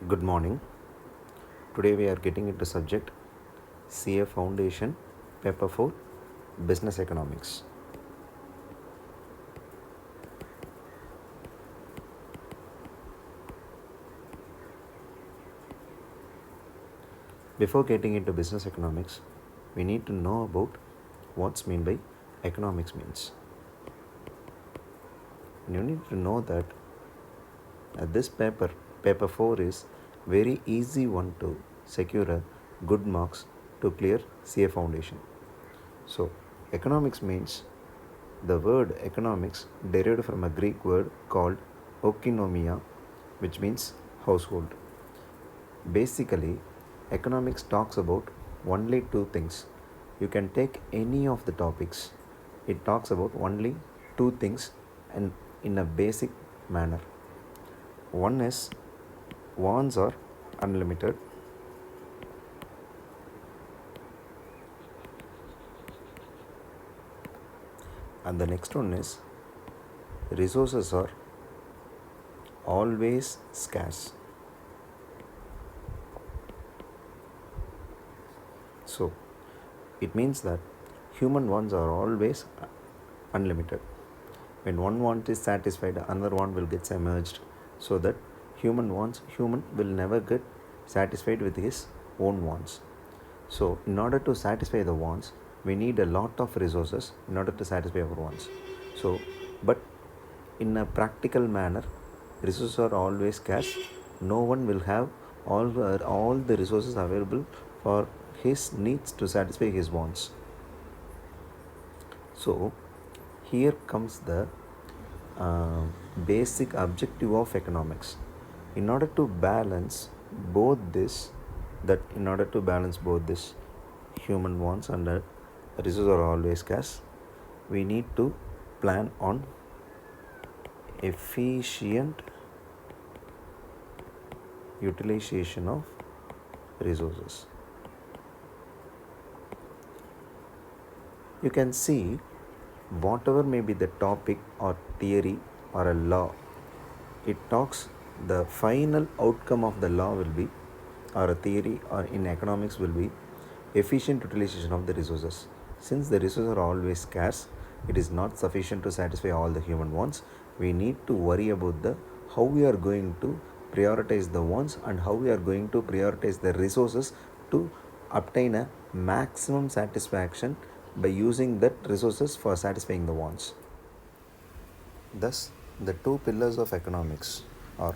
Good morning. Today we are getting into subject CA Foundation Paper 4 Business Economics. Before getting into business economics, we need to know about what's meant by economics means. And you need to know that this paper 4 is very easy one to secure a good marks to clear CA Foundation. So economics means the word economics derived from a Greek word called oikonomia, which means household. Basically, economics talks about only two things. You can take any of the topics. It talks about only two things and in a basic manner. One is wants are unlimited, and the next one is resources are always scarce. So it means that human wants are always unlimited. When one want is satisfied, another one will get emerged, so that human will never get satisfied with his own wants. So in order to satisfy the wants, we need a lot of resources in order to satisfy our wants. So but in a practical manner, resources are always scarce. No one will have all the resources available for his needs to satisfy his wants. So here comes the uh, basic objective of economics. In order to balance both this, human wants and resources are always scarce, we need to plan on efficient utilization of resources. You can see whatever may be the topic or theory or a law, it talks the final outcome of the law will be, or a theory or in economics will be, efficient utilization of the resources. Since the resources are always scarce, it is not sufficient to satisfy all the human wants. We need to worry about the how we are going to prioritize the wants and how we are going to prioritize the resources to obtain a maximum satisfaction by using that resources for satisfying the wants. Thus, the two pillars of economics are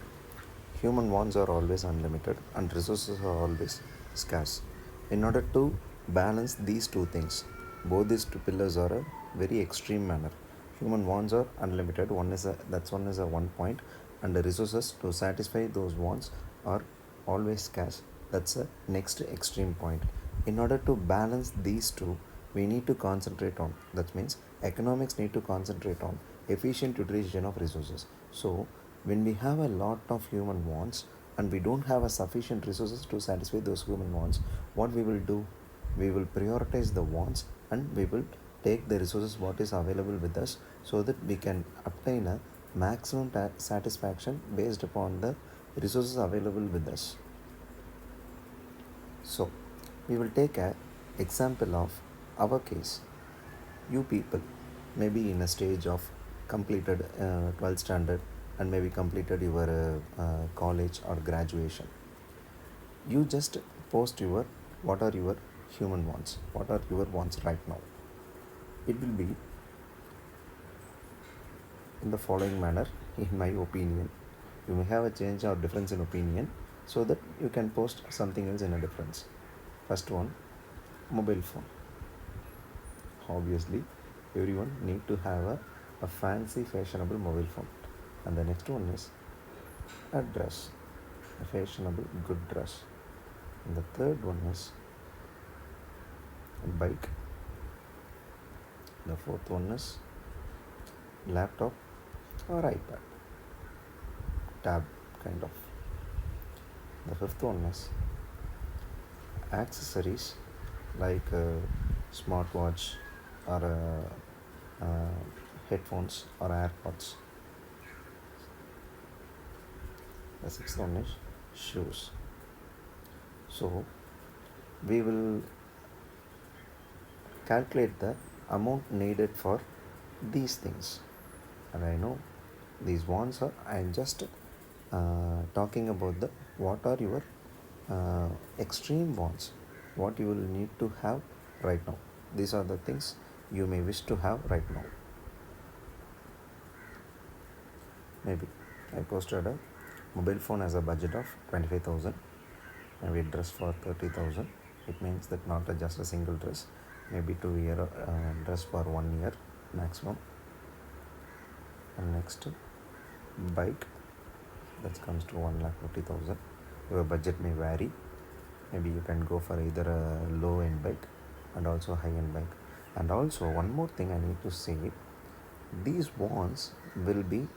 human wants are always unlimited and resources are always scarce. In order to balance these two things, both these two pillars are a very extreme manner. Human wants are unlimited. One is a one point, and the resources to satisfy those wants are always scarce. That's a next extreme point. In order to balance these two, we need to concentrate on, that means economics need to concentrate on efficient utilization of resources. So when we have a lot of human wants and we don't have a sufficient resources to satisfy those human wants, what we will do, we will prioritize the wants and we will take the resources what is available with us, so that we can obtain a maximum satisfaction based upon the resources available with us. So we will take an example of our case. You people may be in a stage of completed 12th standard and maybe completed your college or graduation. You just post your what are your human wants, what are your wants right now. It will be in the following manner, in my opinion. You may have a change or difference in opinion, so that you can post something else in a difference. First one, mobile phone. Obviously everyone need to have a fancy fashionable mobile phone. And the next one is a dress, a fashionable good dress. And the third one is a bike. The fourth one is laptop or ipad, tab kind of. The fifth one is accessories like smartwatch or headphones or AirPods. The sixth one is shoes. So we will calculate the amount needed for these things. And I know these wants are, I am just talking about the what are your uh, extreme wants, what you will need to have right now. These are the things you may wish to have right now. Maybe I posted a mobile phone as a budget of 25,000, maybe dress for 30,000. It means that not just a single dress, maybe 2 year dress for 1 year maximum. And next, bike, that comes to 1,50,000. Your budget may vary. Maybe you can go for either a low end bike and also high end bike. And also one more thing I need to say, these wants will be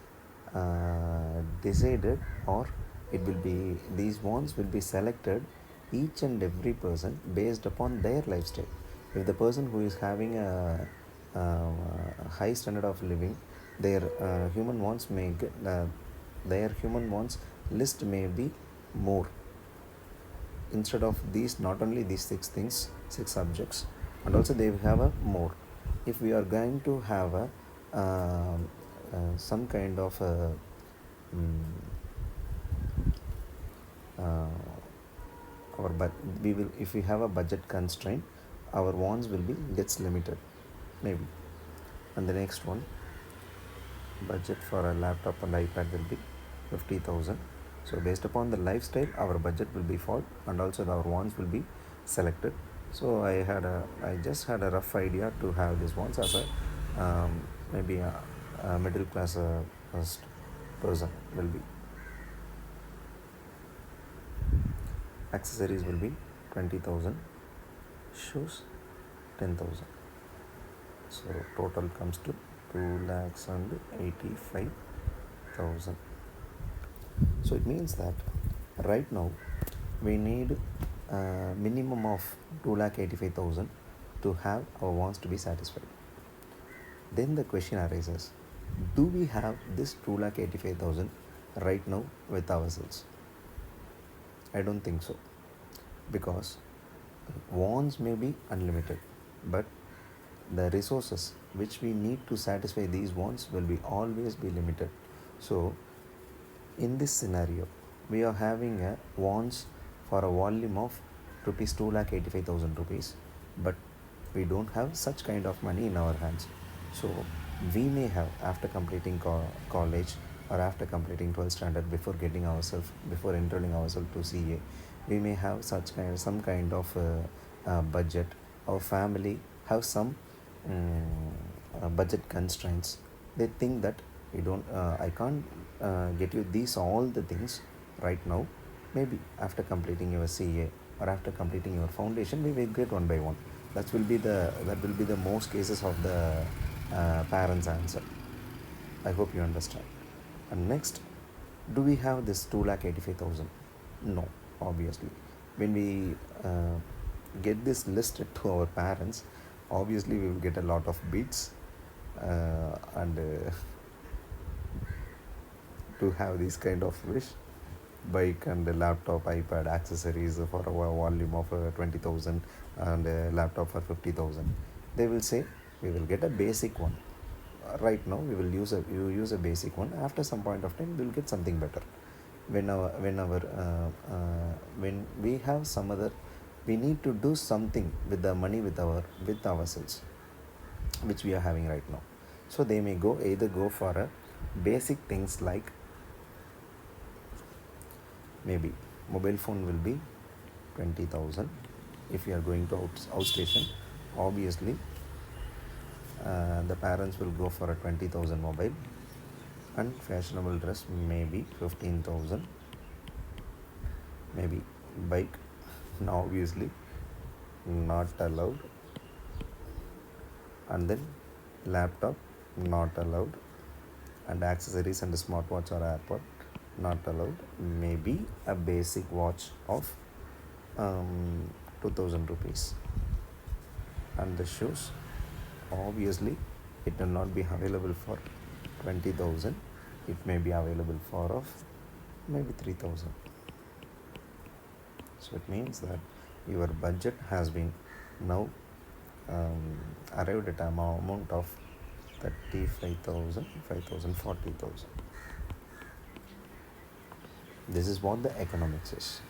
decided, or it will be, these wants will be selected each and every person based upon their lifestyle. If the person who is having a high standard of living, their human wants may get, their human wants list may be more, instead of these, not only these six things, six subjects, and also they have a more. If we are going to have a some kind of mm, our we will, if we have a budget constraint, our wants will be gets limited maybe. And the next one, budget for a laptop and ipad will be 50,000. So based upon the lifestyle, our budget will be fall, and also our wants will be selected. So I just had a rough idea to have these wants as a maybe a middle class first person will be. Accessories will be 20,000, shoes 10,000. So total comes to 2,85,000. So it means that right now we need a minimum of 2,85,000 to have our wants to be satisfied. Then the question arises, do we have this 2,85,000 right now with ourselves? I don't think so, because wants may be unlimited, but the resources which we need to satisfy these wants will be always be limited. So in this scenario, we are having a wants for a volume of rupees 2,85,000 rupees, but we don't have such kind of money in our hands. So we may have, after completing college, or after completing 12th standard, before getting ourselves, before enrolling ourselves to CA, we may have some kind of budget. Our family have some budget constraints. They think that we don't I can't get you these all the things right now. Maybe after completing your CA or after completing your foundation, we will get one by one. That will be the most cases of the parents answer. I hope you understand. And next, do we have this 2,85,000? No, obviously. When we get this listed to our parents, obviously we will get a lot of beats, and to have this kind of wish, bike and a laptop, ipad, accessories for a volume of 20,000, and a laptop for 50,000. They will say we will get a basic one. Right now we will use a basic one. After some point of time we will get something better. When we have some other, we need to do something with the money, with ourselves, which we are having right now. So they may either go for a basic things like, maybe mobile phone will be 20,000. If you are going to outstation, obviously the parents will go for a 20,000 mobile, and fashionable dress maybe 15,000. Maybe bike, now obviously not allowed. And then laptop, not allowed. And accessories and smartwatch or airpod, not allowed. Maybe a basic watch of 2,000 rupees. And the shoes, obviously it will not be available for 20,000. It may be available for of maybe 3,000. So it means that your budget has been now arrived at an amount of 35,000, 5,000, 40,000. This is what the economics is.